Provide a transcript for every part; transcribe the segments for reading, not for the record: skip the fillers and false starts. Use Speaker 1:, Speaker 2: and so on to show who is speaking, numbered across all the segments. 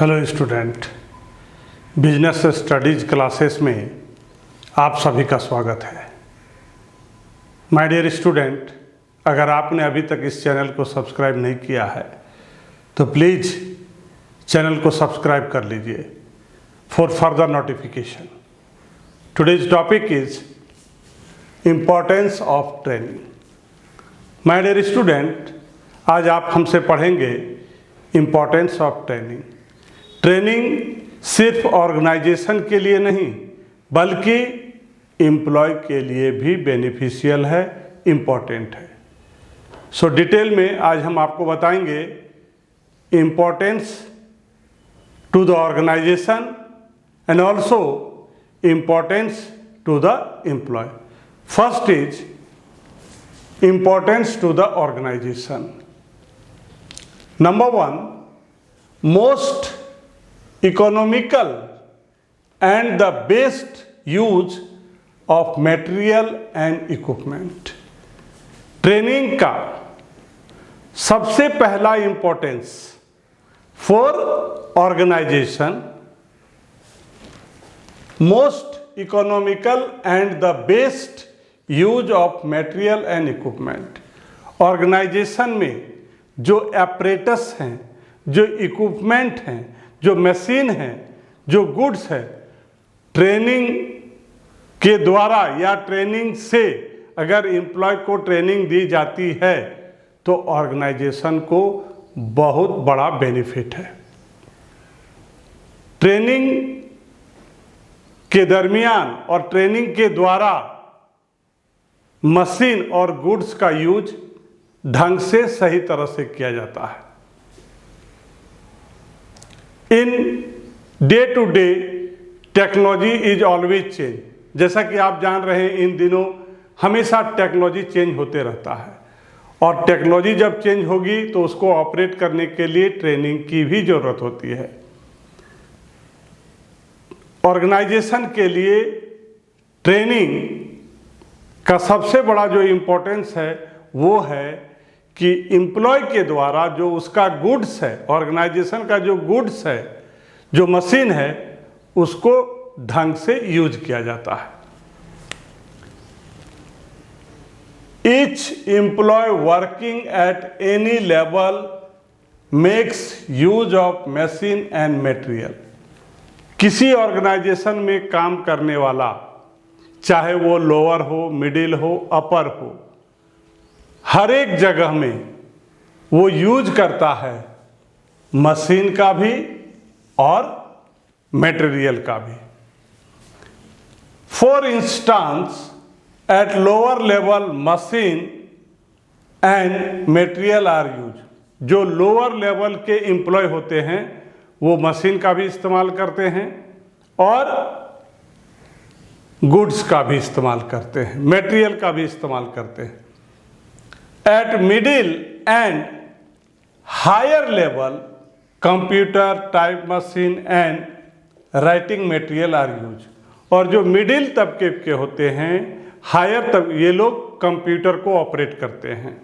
Speaker 1: Hello student, business studies classes में आप सभी का स्वागत है। माय डियर स्टूडेंट, अगर आपने अभी तक इस चैनल को सब्सक्राइब नहीं किया है तो प्लीज़ चैनल को सब्सक्राइब कर लीजिए for further notification. Today's topic is importance of training. My dear student, आज आप हमसे पढ़ेंगे इम्पोर्टेंस ऑफ ट्रेनिंग। ट्रेनिंग सिर्फ ऑर्गेनाइजेशन के लिए नहीं बल्कि एम्प्लॉय के लिए भी बेनिफिशियल है, इम्पॉर्टेंट है। सो डिटेल में आज हम आपको बताएंगे importance to the organisation and also importance to the employee. First is importance to the organisation. Number one, most economical and the best use of material and equipment। Training का सबसे पहला importance for organisation, most economical and the best use of material and equipment. Organisation में जो apparatus हैं, जो equipment हैं, जो machine हैं, जो गुड्स है, ट्रेनिंग के द्वारा या ट्रेनिंग से अगर एम्प्लॉय को ट्रेनिंग दी जाती है तो ऑर्गेनाइजेशन को बहुत बड़ा बेनिफिट है। ट्रेनिंग के दरमियान और ट्रेनिंग के द्वारा मशीन और गुड्स का यूज ढंग से सही तरह से किया जाता है। In day to day technology is always change. जैसा कि आप जान रहे हैं, इन दिनों हमेशा टेक्नोलॉजी चेंज होते रहता है और टेक्नोलॉजी जब चेंज होगी तो उसको ऑपरेट करने के लिए ट्रेनिंग की भी ज़रूरत होती है। ऑर्गेनाइजेशन के लिए ट्रेनिंग का सबसे बड़ा जो इम्पोर्टेंस है वो है कि एम्प्लॉय के द्वारा जो उसका गुड्स है, ऑर्गेनाइजेशन का जो गुड्स है, जो मशीन है, उसको ढंग से यूज किया जाता है। Each employ working at any level makes use of machine and material. किसी ऑर्गेनाइजेशन में काम करने वाला, चाहे वो लोअर हो, मिडिल हो, अपर हो, हर एक जगह में वो यूज करता है मशीन का भी और मटेरियल का भी। For instance, at lower level machine and material are use. जो लोअर लेवल के एम्प्लॉय होते हैं वो मशीन का भी इस्तेमाल करते हैं और गुड्स का भी इस्तेमाल करते हैं, मटेरियल का भी इस्तेमाल करते हैं। At middle and higher level, computer, type machine and writing material are used। और जो मिडिल तबके के होते हैं, हायर तब, ये लोग कंप्यूटर को ऑपरेट करते हैं,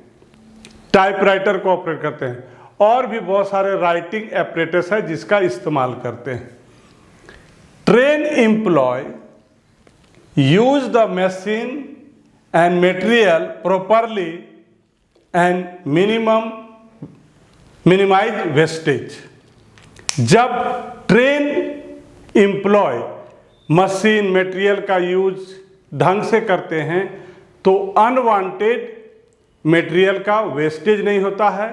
Speaker 1: टाइपराइटर को ऑपरेट करते हैं और भी बहुत सारे राइटिंग एपरेटस है जिसका इस्तेमाल करते हैं। Train employee use the machine and material properly and minimise wastage. जब ट्रेन एम्प्लॉय मशीन मटेरियल का यूज ढंग से करते हैं तो अनवांटेड मटेरियल का वेस्टेज नहीं होता है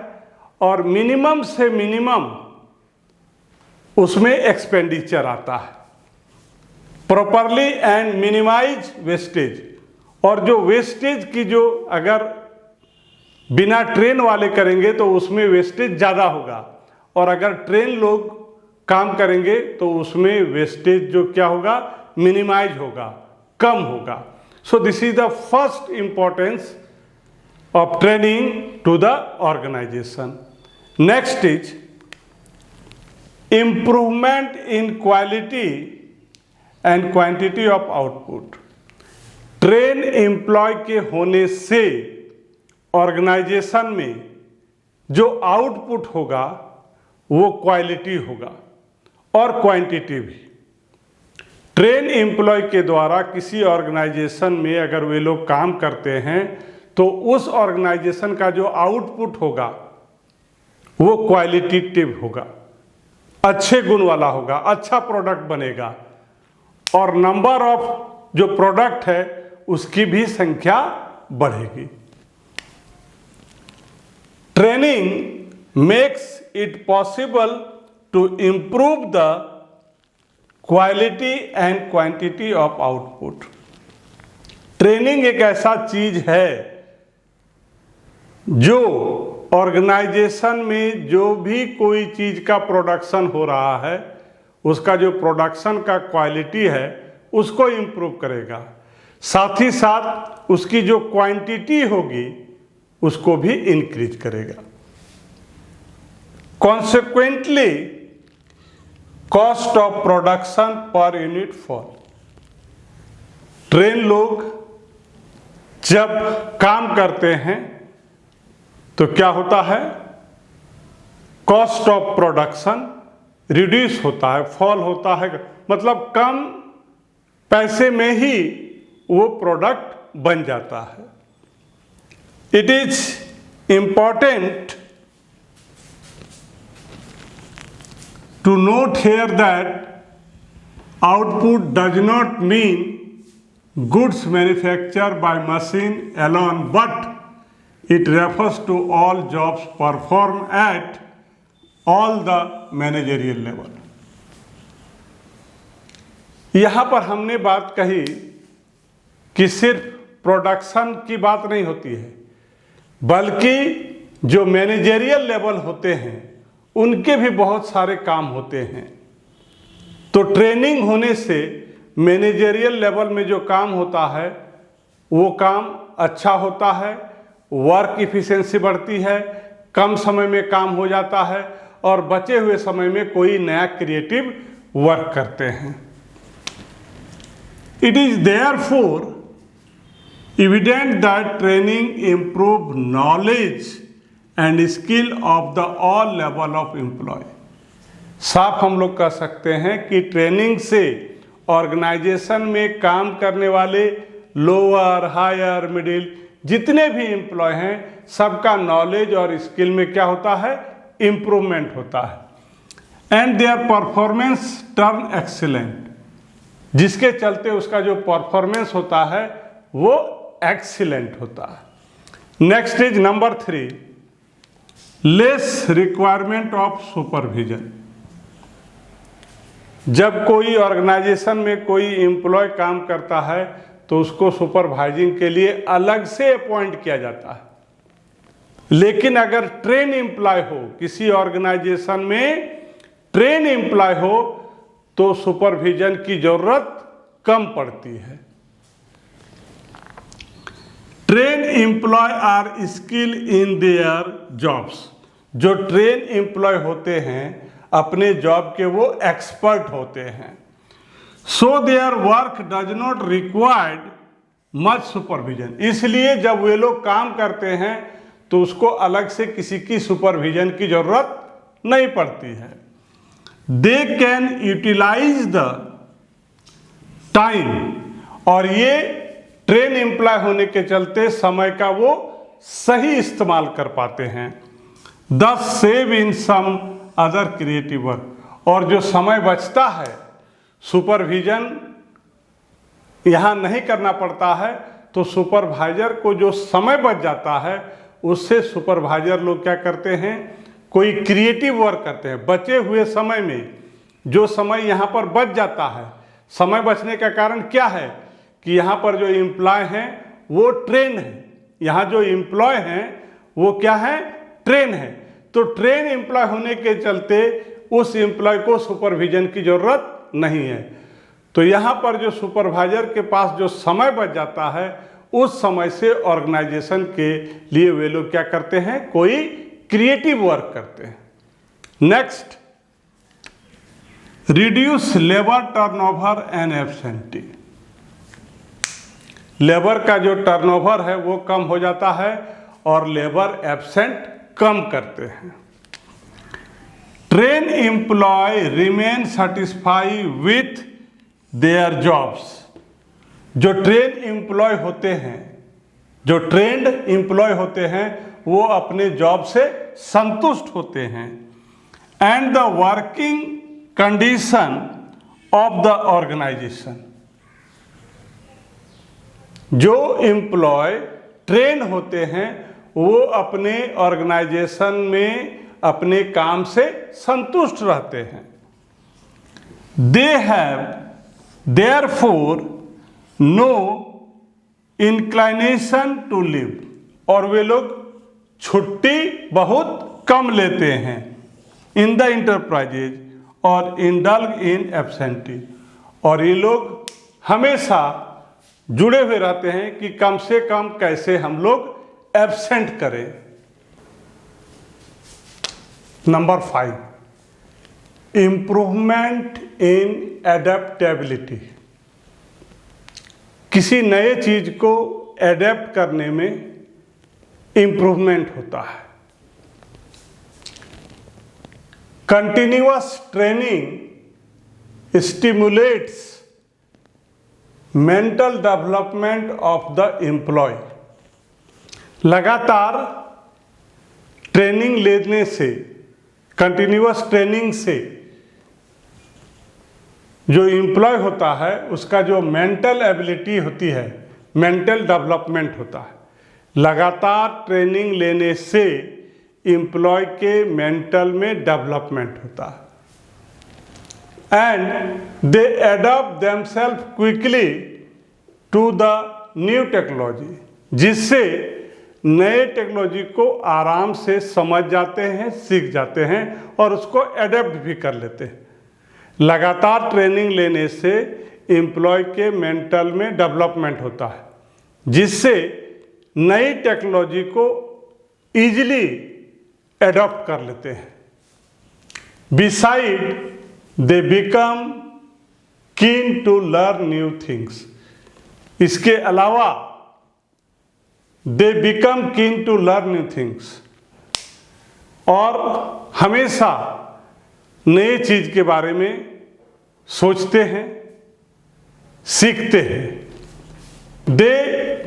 Speaker 1: और मिनिमम से मिनिमम उसमें एक्सपेंडिचर आता है। Properly and minimise wastage. और जो वेस्टेज की जो अगर बिना ट्रेन वाले करेंगे तो उसमें वेस्टेज ज़्यादा होगा और अगर ट्रेन लोग काम करेंगे तो उसमें वेस्टेज जो क्या होगा, मिनिमाइज होगा, कम होगा। So this is the first importance of training to the organisation. Next is improvement in quality and quantity of output. Train employee के होने से ऑर्गेनाइजेशन में जो आउटपुट होगा वो क्वालिटी होगा। और क्वांटिटी भी। ट्रेन एम्प्लॉय के द्वारा किसी ऑर्गेनाइजेशन में अगर वे लोग काम करते हैं तो उस ऑर्गेनाइजेशन का जो आउटपुट होगा वो क्वालिटेटिव होगा, अच्छे गुण वाला होगा, अच्छा प्रोडक्ट बनेगा और नंबर ऑफ जो प्रोडक्ट है उसकी भी संख्या बढ़ेगी। Training makes it possible to improve the quality and quantity of output. Training एक ऐसा चीज है जो ऑर्गेनाइजेशन में जो भी कोई चीज का प्रोडक्शन हो रहा है उसका जो प्रोडक्शन का क्वालिटी है उसको इम्प्रूव करेगा, साथ ही साथ उसकी जो क्वांटिटी होगी उसको भी इंक्रीज करेगा। Consequently cost of production per unit fall. Train लोग जब काम करते हैं तो क्या होता है, कॉस्ट ऑफ प्रोडक्शन रिड्यूस होता है, फॉल होता है, मतलब कम पैसे में ही वो प्रोडक्ट बन जाता है। It is important to note here that output does not mean goods manufactured by machine alone, but it refers to all jobs performed at all the managerial level. यहाँ पर हमने बात कही कि सिर्फ प्रोडक्शन की बात नहीं होती है, बल्कि जो मैनेजरियल लेवल होते हैं उनके भी बहुत सारे काम होते हैं। तो ट्रेनिंग होने से मैनेजरियल लेवल में जो काम होता है वो काम अच्छा होता है, वर्क इफिशिएंसी बढ़ती है, कम समय में काम हो जाता है और बचे हुए समय में कोई नया क्रिएटिव वर्क करते हैं। It is therefore evident that training improve knowledge and skill of the all level of employee। साफ हम लोग कह सकते हैं कि ट्रेनिंग से ऑर्गेनाइजेशन में काम करने वाले लोअर, हायर, मिडिल जितने भी एम्प्लॉय हैं सबका नॉलेज और स्किल में क्या होता है, इम्प्रूवमेंट होता है। And their performance turn excellent, जिसके चलते उसका जो परफॉर्मेंस होता है वो एक्सीलेंट होता है। Next is number 3, less requirement of supervision. जब कोई ऑर्गेनाइजेशन में कोई एम्प्लॉय काम करता है तो उसको सुपरवाइजिंग के लिए अलग से अपॉइंट किया जाता है। लेकिन अगर ट्रेन एम्प्लॉय हो, किसी ऑर्गेनाइजेशन में ट्रेन एम्प्लॉय हो तो सुपरविजन की जरूरत कम पड़ती है। Train employee are skill in their jobs. जो ट्रेन एम्प्लॉय होते हैं अपने जॉब के वो एक्सपर्ट होते हैं। So their work does not required much supervision. इसलिए जब वे लोग काम करते हैं तो उसको अलग से किसी की सुपरविजन की जरूरत नहीं पड़ती है। They can utilise the time, और ये ट्रेन एम्प्लॉय होने के चलते समय का वो सही इस्तेमाल कर पाते हैं। Thus save in some other creative work, और जो समय बचता है सुपरविजन यहाँ नहीं करना पड़ता है तो सुपरवाइजर को जो समय बच जाता है उससे सुपरवाइजर लोग क्या करते हैं, कोई क्रिएटिव वर्क करते हैं। बचे हुए समय में जो समय यहाँ पर बच जाता है, समय बचने का कारण क्या है कि यहाँ पर जो एम्प्लॉय हैं वो ट्रेन है, यहाँ जो एम्प्लॉय हैं वो क्या है, ट्रेन है। तो ट्रेन एम्प्लॉय होने के चलते उस एम्प्लॉय को सुपरविजन की जरूरत नहीं है। तो यहाँ पर जो सुपरवाइजर के पास जो समय बच जाता है उस समय से ऑर्गेनाइजेशन के लिए वे लोग क्या करते हैं, कोई क्रिएटिव वर्क करते हैं। Next, reduce labour turnover and absentee. Labour का जो टर्नओवर है वो कम हो जाता है और लेबर एब्सेंट कम करते हैं। Train employee remain satisfy with their jobs. जो ट्रेन एम्प्लॉय होते हैं, जो ट्रेंड एम्प्लॉय होते हैं, वो अपने जॉब से संतुष्ट होते हैं। And the working condition of the organisation. जो एम्प्लॉय ट्रेन होते हैं वो अपने ऑर्गेनाइजेशन में अपने काम से संतुष्ट रहते हैं। They have therefore no inclination to leave. और वे लोग छुट्टी बहुत कम लेते हैं इन द इंटरप्राइजेज और इंडल्ज इन एब्सेंटी। और ये लोग हमेशा जुड़े हुए रहते हैं कि कम से कम कैसे हम लोग एब्सेंट करें। Number 5, improvement in adaptability. किसी नए चीज को एडेप्ट करने में इम्प्रूवमेंट होता है। Continuous training stimulates mental development of the employee. लगातार ट्रेनिंग लेने से, कंटिन्यूअस ट्रेनिंग से जो एम्प्लॉय होता है उसका जो मेंटल एबिलिटी होती है, मेंटल डेवलपमेंट होता है। लगातार ट्रेनिंग लेने से एम्प्लॉय के मेंटल में डेवलपमेंट होता है। And they adopt themself quickly to the new technology. जिससे नए टेक्नोलॉजी को आराम से समझ जाते हैं, सीख जाते हैं और उसको एडेप्ट भी कर लेते हैं। लगातार ट्रेनिंग लेने से एम्प्लॉय के मेंटल में डेवलपमेंट होता है, जिससे नई टेक्नोलॉजी को इजीली एडॉप्ट कर लेते हैं। Beside they become keen to learn new things. इसके अलावा they become keen to learn new things, और हमेशा नए चीज के बारे में सोचते हैं, सीखते हैं। They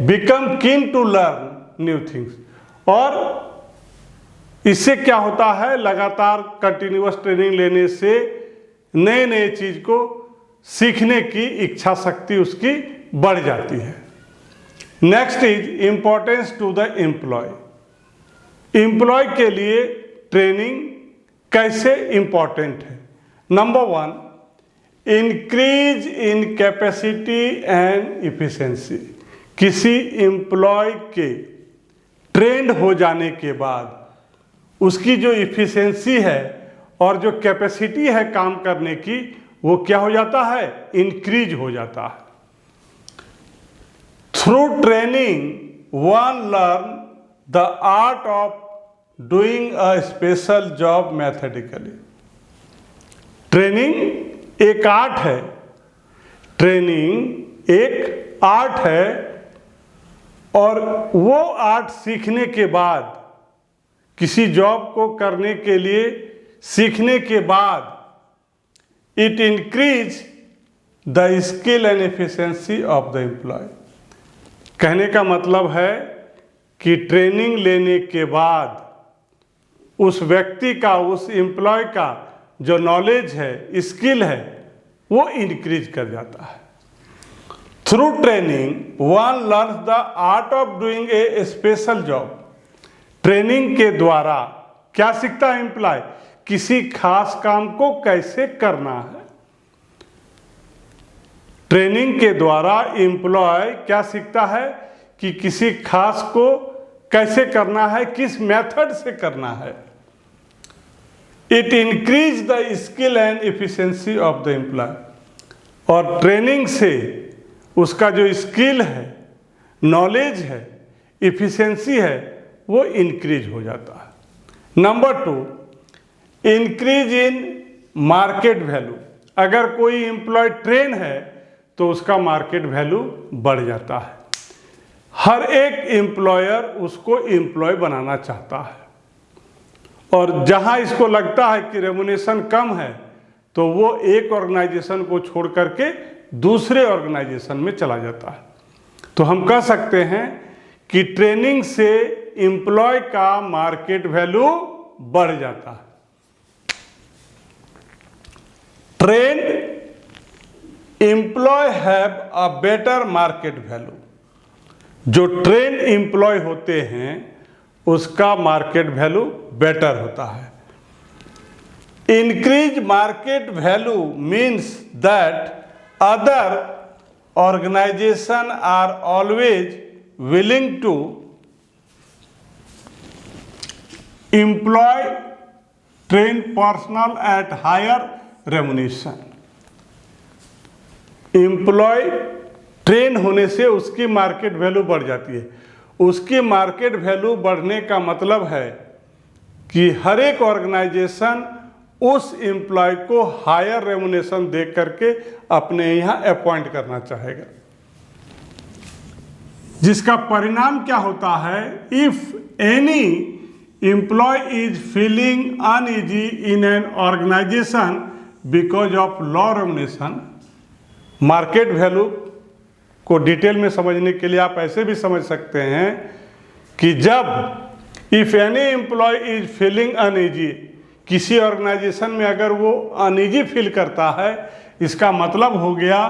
Speaker 1: become keen to learn new things. और इससे क्या होता है, लगातार कंटिन्यूअस ट्रेनिंग लेने से नए नए चीज को सीखने की इच्छा शक्ति उसकी बढ़ जाती है। Next is importance to the employee. Employee के लिए ट्रेनिंग कैसे इंपॉर्टेंट है। Number 1, increase in capacity and efficiency. किसी एम्प्लॉय के ट्रेंड हो जाने के बाद उसकी जो इफिशिएंसी है और जो कैपेसिटी है काम करने की, वो क्या हो जाता है, इंक्रीज हो जाता है। Through training one learn the art of doing a special job methodically. Training एक आर्ट है, ट्रेनिंग एक आर्ट है, और वो आर्ट सीखने के बाद, किसी जॉब को करने के लिए सीखने के बाद, it increase the skill and efficiency of the employee. कहने का मतलब है कि ट्रेनिंग लेने के बाद उस व्यक्ति का, उस एम्प्लॉय का जो नॉलेज है, स्किल है, वो इंक्रीज कर जाता है। Through training one learns the art of doing a special job. Training के द्वारा क्या सीखता है एम्प्लॉय, किसी खास काम को कैसे करना है। ट्रेनिंग के द्वारा एम्प्लॉय क्या सीखता है कि किसी खास को कैसे करना है, किस मेथड से करना है। It increase the skill and efficiency of the employee. और ट्रेनिंग से उसका जो स्किल है, नॉलेज है, एफिशिएंसी है, वो इंक्रीज हो जाता है। Number 2, increase in market value. अगर कोई एम्प्लॉय ट्रेन है तो उसका मार्केट वैल्यू बढ़ जाता है। हर एक एम्प्लॉयर उसको एम्प्लॉय बनाना चाहता है, और जहां इसको लगता है कि रेमुनेशन कम है तो वो एक ऑर्गेनाइजेशन को छोड़ करके दूसरे ऑर्गेनाइजेशन में चला जाता है। तो हम कह सकते हैं कि ट्रेनिंग से एम्प्लॉय का मार्केट वैल्यू बढ़ जाता है। Trained employee have a better market value. जो ट्रेंड एम्प्लॉय होते हैं उसका मार्केट वैल्यू बेटर होता है। Increase market value means that other organisation are always willing to employ train personnel at higher remuneration. Employee train होने से उसकी market value बढ़ जाती है। उसकी मार्केट वैल्यू बढ़ने का मतलब है कि हर एक ऑर्गेनाइजेशन उस एम्प्लॉय को हायर रेमुनेशन दे करके अपने यहाँ अपॉइंट करना चाहेगा, जिसका परिणाम क्या होता है? If any employee is feeling uneasy in an organisation because of low remuneration. Market value को डिटेल में समझने के लिए आप ऐसे भी समझ सकते हैं कि जब if any employee is feeling uneasy, किसी ऑर्गेनाइजेशन में अगर वो अनईजी फील करता है, इसका मतलब हो गया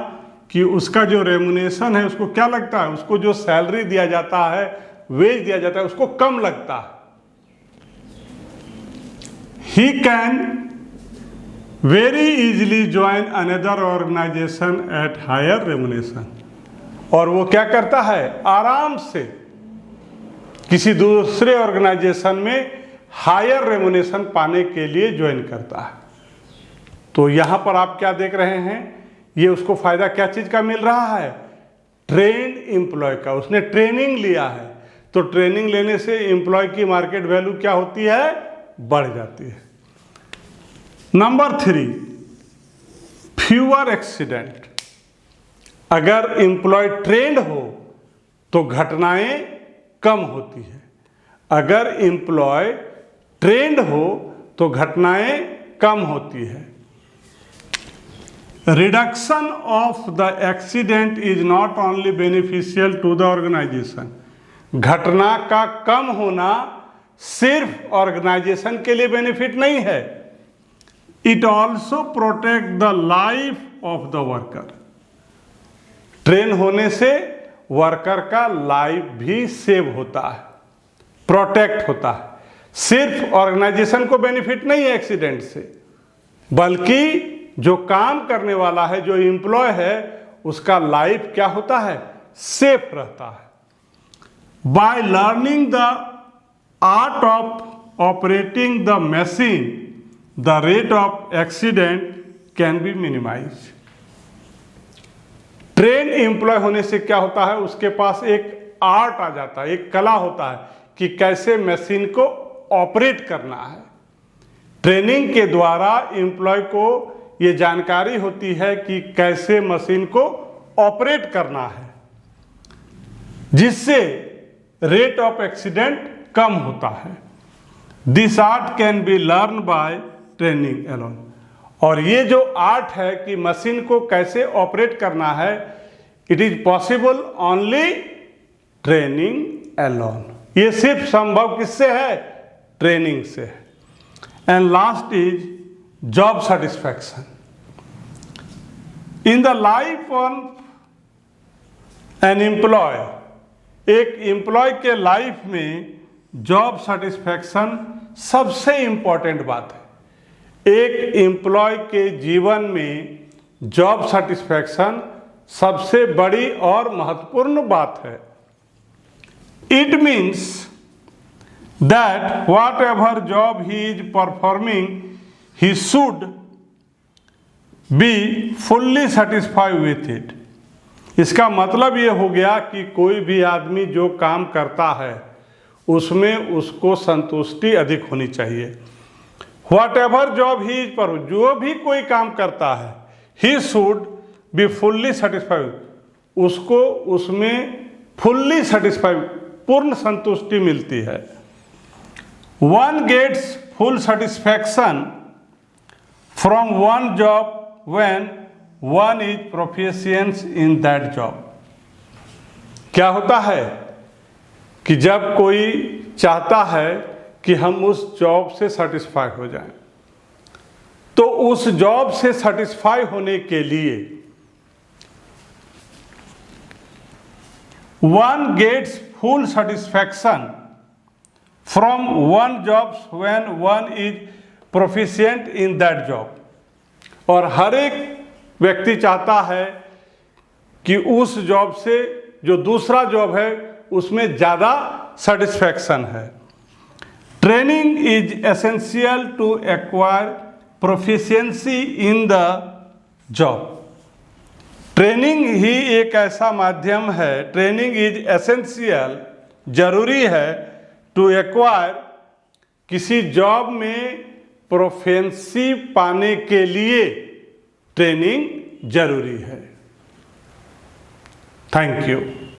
Speaker 1: कि उसका जो रेमुनेशन है उसको क्या लगता है, उसको जो सैलरी दिया जाता है, वेज दिया जाता है, उसको कम लगता है। He can very easily join another organisation at higher remuneration. और वो क्या करता है, आराम से किसी दूसरे ऑर्गेनाइजेशन में हायर रेमुनेशन पाने के लिए ज्वाइन करता है। तो यहाँ पर आप क्या देख रहे हैं, ये उसको फायदा क्या चीज़ का मिल रहा है? ट्रेंड एम्प्लॉय का। उसने ट्रेनिंग लिया है, तो ट्रेनिंग लेने से एम्प्लॉय की मार्केट वैल्यू क्या होती है? बढ़ जाती है। Number 3, fewer accident. अगर एम्प्लॉय ट्रेंड हो तो घटनाएं कम होती है। अगर एम्प्लॉय ट्रेंड हो तो घटनाएं कम होती है। Reduction of the accident is not only beneficial to the organisation. घटना का कम होना सिर्फ ऑर्गेनाइजेशन के लिए बेनिफिट नहीं है, it also protect the life of the worker. Train होने से वर्कर का लाइफ भी सेव होता है, प्रोटेक्ट होता है। सिर्फ ऑर्गेनाइजेशन को बेनिफिट नहीं है एक्सीडेंट से, बल्कि जो काम करने वाला है, जो एम्प्लॉय है, उसका लाइफ क्या होता है? सेफ रहता है। By learning the art of operating the machine, the rate of accident can be minimise. Train employee होने से क्या होता है, उसके पास एक आर्ट आ जाता है, एक कला होता है कि कैसे मशीन को ऑपरेट करना है। ट्रेनिंग के द्वारा एम्प्लॉय को ये जानकारी होती है कि कैसे मशीन को ऑपरेट करना है, जिससे रेट ऑफ एक्सीडेंट कम होता है। This art can be learn by training alone. और ये जो आर्ट है कि मशीन को कैसे ऑपरेट करना है, it is possible only training alone. ये सिर्फ संभव किससे है? ट्रेनिंग से है। And last is job satisfaction. In the life of an employee, एक एम्प्लॉय के लाइफ में जॉब सेटिस्फैक्शन सबसे इंपॉर्टेंट बात है। एक एम्प्लॉय के जीवन में जॉब सेटिस्फैक्शन सबसे बड़ी और महत्वपूर्ण बात है। It means that what ever job he is performing, he should be fully satisfied with it. इसका मतलब ये हो गया कि कोई भी आदमी जो काम करता है उसमें उसको संतुष्टि अधिक होनी चाहिए। Whatever job he is पर, जो भी कोई काम करता है, he should be fully satisfied, उसको उसमें फुल्ली सेटिस्फाइड, पूर्ण संतुष्टि मिलती है। One gets full satisfaction from one job when one is proficient in that job. क्या होता है कि जब कोई चाहता है कि हम उस जॉब से सेटिस्फाई हो जाएं, तो उस जॉब से सेटिस्फाई होने के लिए one gets full satisfaction from one job when one is proficient in that job. और हर एक व्यक्ति चाहता है कि उस जॉब से जो दूसरा जॉब है उसमें ज़्यादा सेटिस्फैक्शन है. Training is essential to acquire proficiency in the job. Training ही एक ऐसा माध्यम है, ट्रेनिंग इज एसेंशियल, जरूरी है, टू एक्वायर, किसी जॉब में प्रोफिशिएंसी पाने के लिए ट्रेनिंग जरूरी है. Thank you.